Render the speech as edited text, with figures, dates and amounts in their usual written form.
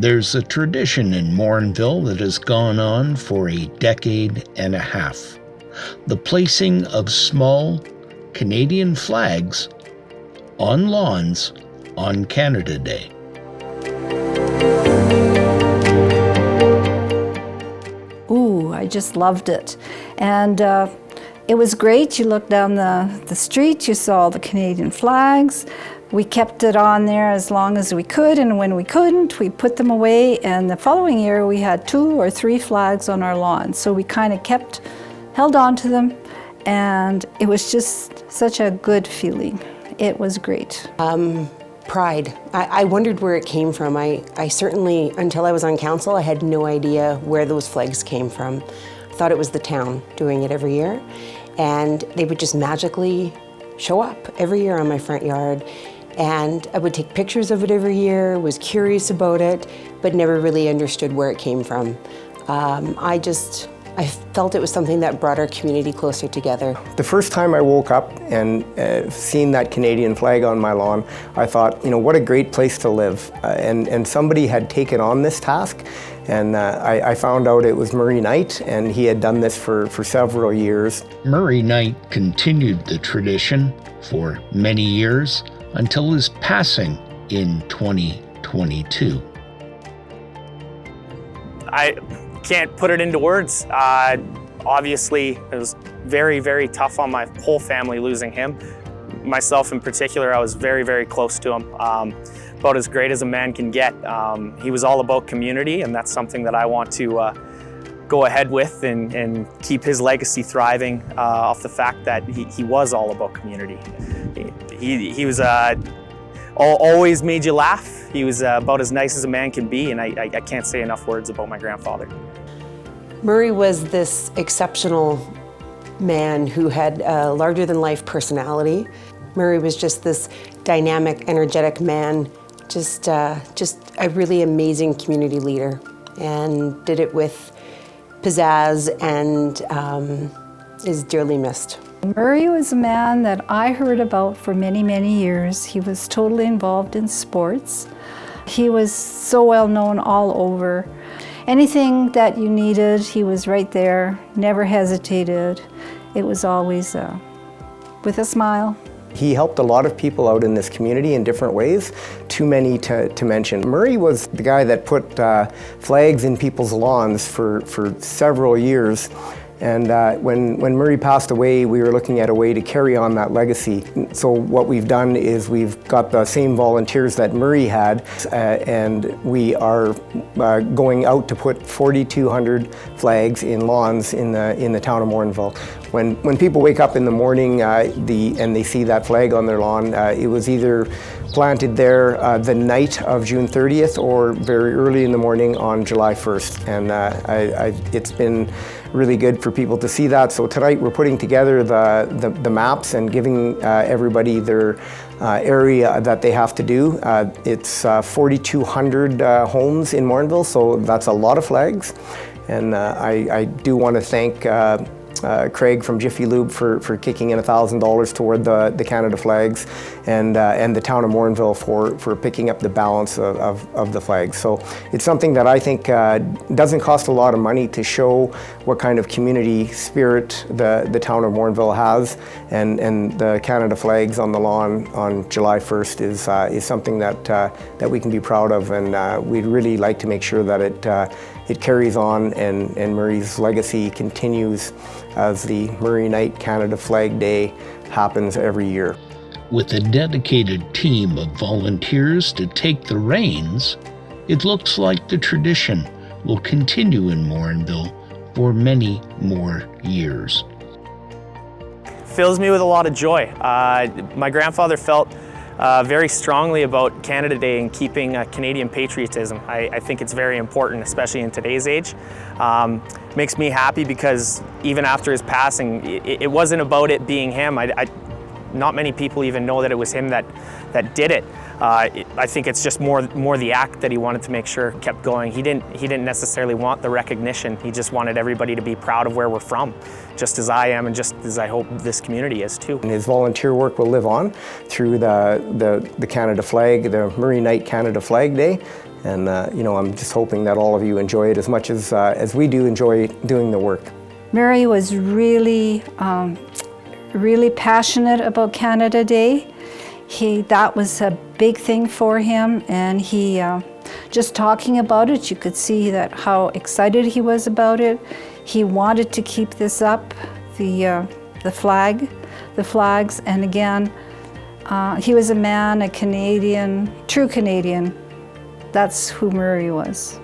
There's a tradition in Morinville that has gone on for a decade and a half. The placing of small Canadian flags on lawns on Canada Day. Ooh, I just loved it. And it was great. You looked down the street, you saw the Canadian flags. We kept it on there as long as we could, and when we couldn't, we put them away. And the following year, we had 2 or 3 flags on our lawn. So we kind of held on to them, and it was just such a good feeling. It was great. Pride. I wondered where it came from. I certainly, until I was on council, I had no idea where those flags came from. I thought it was the town doing it every year, and they would just magically show up every year on my front yard. And I would take pictures of it every year, was curious about it, but never really understood where it came from. I felt it was something that brought our community closer together. The first time I woke up and seen that Canadian flag on my lawn, I thought, what a great place to live. And somebody had taken on this task, and I found out it was Murray Knight, and he had done this for several years. Murray Knight continued the tradition for many years until his passing in 2022. I can't put it into words. Obviously, it was very, very tough on my whole family losing him. Myself in particular, I was very, very close to him. About as great as a man can get. He was all about community, and that's something that I want to go ahead with and keep his legacy thriving off the fact that he was all about community. He was always made you laugh. He was about as nice as a man can be, and I can't say enough words about my grandfather. Murray was this exceptional man who had a larger-than-life personality. Murray was just this dynamic, energetic man, just a really amazing community leader, and did it with pizzazz and is dearly missed. Murray was a man that I heard about for many, many years. He was totally involved in sports. He was so well known all over. Anything that you needed, he was right there, never hesitated. It was always with a smile. He helped a lot of people out in this community in different ways, too many to mention. Murray was the guy that put flags in people's lawns for several years. And when Murray passed away, we were looking at a way to carry on that legacy. So what we've done is we've got the same volunteers that Murray had, and we are going out to put 4,200 flags in lawns in the town of Morinville. When people wake up in the morning and they see that flag on their lawn, it was either planted there the night of June 30th or very early in the morning on July 1st. And it's been really good for people to see that. So tonight we're putting together the maps and giving everybody their area that they have to do. It's 4,200 homes in Morinville, so that's a lot of flags. And I do want to thank Craig from Jiffy Lube for kicking in $1,000 toward the Canada flags, and the town of Morinville for picking up the balance of the flags. So it's something that I think doesn't cost a lot of money to show what kind of community spirit the town of Morinville has, and the Canada flags on the lawn on July 1st is something that we can be proud of, and we'd really like to make sure that it carries on and Murray's legacy continues as the Murray Knight Canada Flag Day happens every year. With a dedicated team of volunteers to take the reins, it looks like the tradition will continue in Morinville for many more years. Fills me with a lot of joy. My grandfather felt very strongly about Canada Day and keeping Canadian patriotism. I think it's very important, especially in today's age. Makes me happy because even after his passing, it wasn't about it being him. not many people even know that it was him that did it. I think it's just more the act that he wanted to make sure kept going. He didn't necessarily want the recognition. He just wanted everybody to be proud of where we're from, just as I am and just as I hope this community is too. And his volunteer work will live on through the Canada Flag, the Murray Night Canada Flag Day. And you know, I'm just hoping that all of you enjoy it as much as we do enjoy doing the work. Murray was really, really passionate about Canada Day. That was a big thing for him, and he just talking about it, you could see that how excited he was about it. He wanted to keep this up, the flags, and again, he was a man, a Canadian, true Canadian. That's who Murray was.